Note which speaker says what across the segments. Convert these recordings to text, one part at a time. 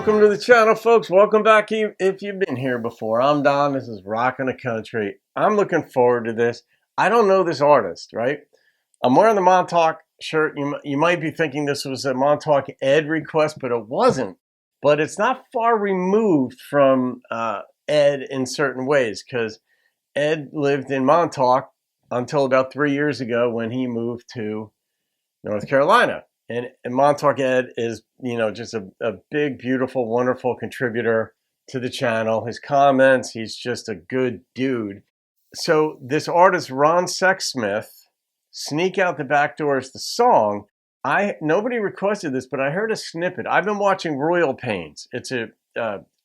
Speaker 1: Welcome to the channel, folks. Welcome back if you've been here before. I'm Don. This is Rockin' the Country. I'm looking forward to this. I don't know this artist, right? I'm wearing the Montauk shirt. You might be thinking this was a Montauk Ed request, but it wasn't. But it's not far removed from Ed in certain ways, because Ed lived in Montauk until about 3 years ago when he moved to North Carolina. And Montauk Ed is, just a big, beautiful, wonderful contributor to the channel. His comments, he's just a good dude. So this artist, Ron Sexsmith, Sneak Out the Back Door is the song. Nobody requested this, but I heard a snippet. I've been watching Royal Pains. It's a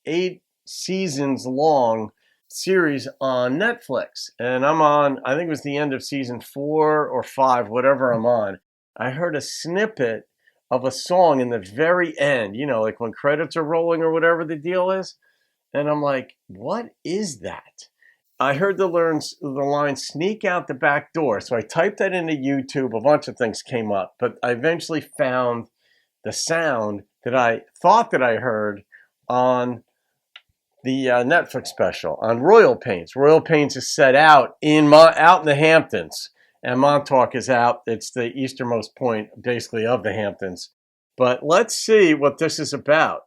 Speaker 1: 8 seasons long series on Netflix. And I'm on, I think it was the end of season 4 or 5, whatever I'm on. I heard a snippet of a song in the very end, like when credits are rolling or whatever the deal is. And I'm like, what is that? I heard the line sneak out the back door. So I typed that into YouTube. A bunch of things came up, but I eventually found the sound that I thought that I heard on the Netflix special on Royal Pains. Royal Pains is set out in the Hamptons. And Montauk is out. It's the easternmost point, basically, of the Hamptons. But let's see what this is about.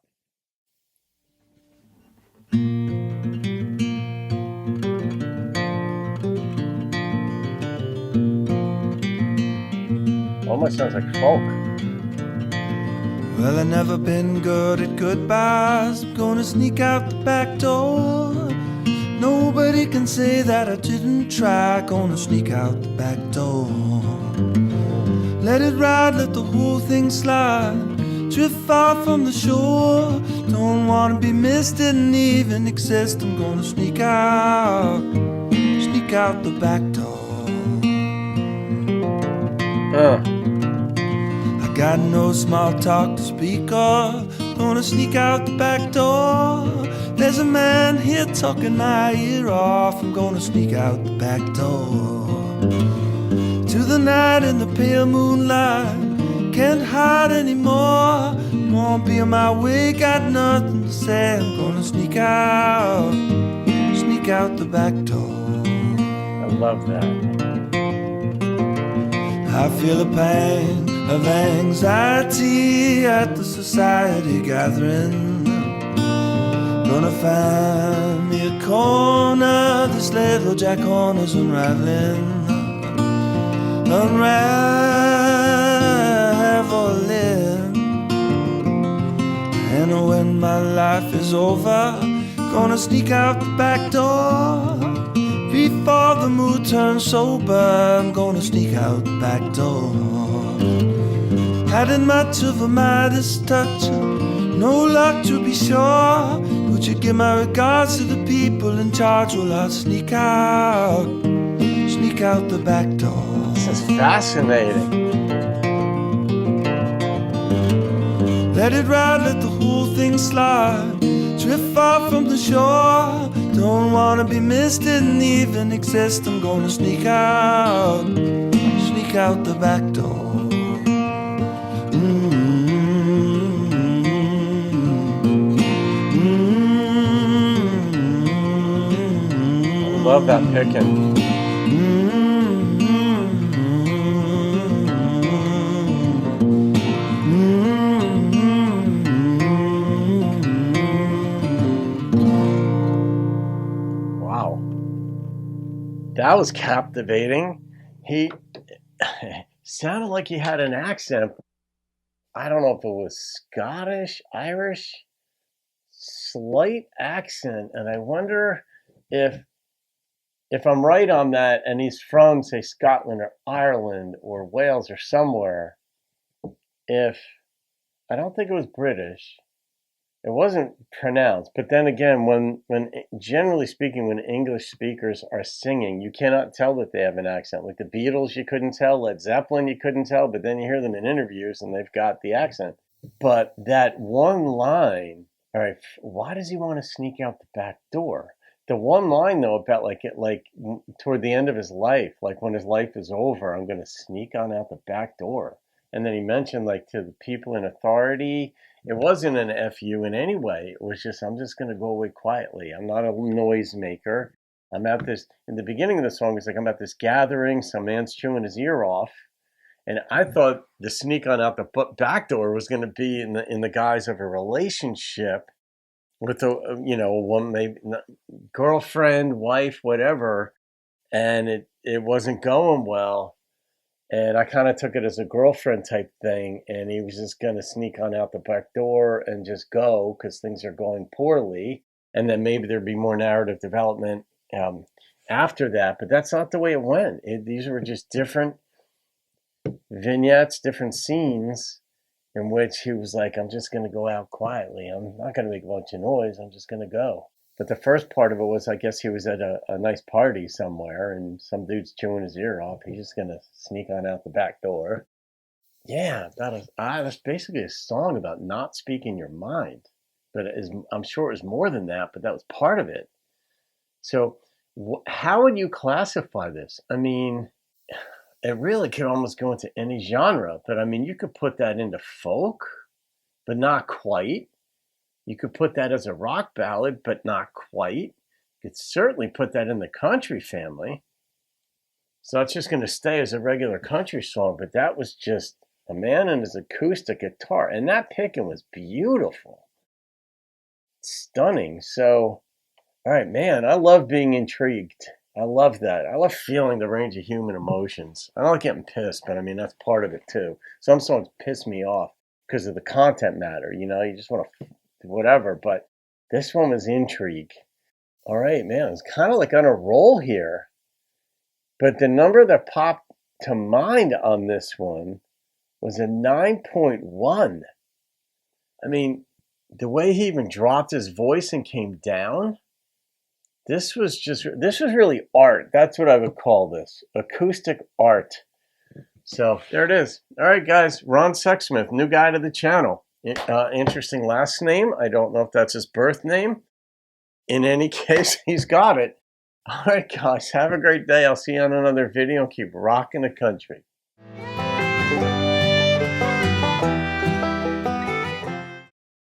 Speaker 1: Almost sounds like folk.
Speaker 2: Well, I've never been good at goodbyes. I'm gonna sneak out the back door. Nobody can say that I didn't try. Gonna sneak out the back door. Let it ride, let the whole thing slide. Drift far from the shore. Don't wanna be missed, didn't even exist. I'm gonna sneak out the back door. I got no small talk to speak of. Gonna sneak out the back door. There's a man here talking my ear off. I'm gonna sneak out the back door. To the night in the pale moonlight. Can't hide anymore. Won't be on my way, got nothing to say. I'm gonna sneak out the back door.
Speaker 1: I love that.
Speaker 2: I feel a pain of anxiety at the society gathering. Gonna find me a corner, this little jack corner's unraveling. And when my life is over, gonna sneak out the back door. Before the mood turns sober, I'm gonna sneak out the back door. Hadn't much of a Midas touch, no luck to be sure. Would you give my regards to the people in charge? Well, I'll sneak out the back door.
Speaker 1: This is fascinating.
Speaker 2: Let it ride, let the whole thing slide. Drift far from the shore. Don't wanna be missed, didn't even exist. I'm gonna sneak out the back door.
Speaker 1: Love that picking. Wow. That was captivating. He sounded like he had an accent. I don't know if it was Scottish, Irish, slight accent. And I wonder if I'm right on that, and he's from, say, Scotland or Ireland or Wales or somewhere, I don't think it was British. It wasn't pronounced. But then again, when generally speaking, when English speakers are singing, you cannot tell that they have an accent. Like the Beatles, you couldn't tell. Led Zeppelin, you couldn't tell. But then you hear them in interviews, and they've got the accent. But that one line, all right, why does he want to sneak out the back door? The one line though about like toward the end of his life, like when his life is over, I'm going to sneak on out the back door. And then he mentioned, like, to the people in authority, it wasn't an FU in any way. It was just, I'm just going to go away quietly. I'm not a noisemaker. I'm at this, in the beginning of the song, it's like, I'm at this gathering, some man's chewing his ear off. And I thought the sneak on out the back door was going to be in the guise of a relationship with a, you know, one, maybe girlfriend, wife, whatever. And it wasn't going well. And I kind of took it as a girlfriend type thing. And he was just going to sneak on out the back door and just go because things are going poorly. And then maybe there'd be more narrative development after that. But that's not the way it went. These were just different vignettes, different scenes in which he was like, I'm just going to go out quietly. I'm not going to make a bunch of noise. I'm just going to go. But the first part of it was, I guess he was at a nice party somewhere and some dude's chewing his ear off. He's just going to sneak on out the back door. Yeah, that's basically a song about not speaking your mind. But I'm sure it was more than that, but that was part of it. So how would you classify this? I mean, it really could almost go into any genre, but I mean, you could put that into folk, but not quite. You could put that as a rock ballad, but not quite. You could certainly put that in the country family. So it's just going to stay as a regular country song, but that was just a man and his acoustic guitar. And that picking was beautiful. Stunning. So, all right, man, I love being intrigued. I love that. I love feeling the range of human emotions. I don't like getting pissed, but I mean, that's part of it too. Some songs piss me off because of the content matter. You know, you just want to whatever, but this one was intrigue. All right, man, it's kind of like on a roll here. But the number that popped to mind on this one was a 9.1. I mean, the way he even dropped his voice and came down, this was really art. That's what I would call this, acoustic art. So there it is. All right, guys, Ron Sexsmith, new guy to the channel. Interesting last name. I don't know if that's his birth name. In any case, he's got it. All right, guys, have a great day. I'll see you on another video. Keep rocking the country.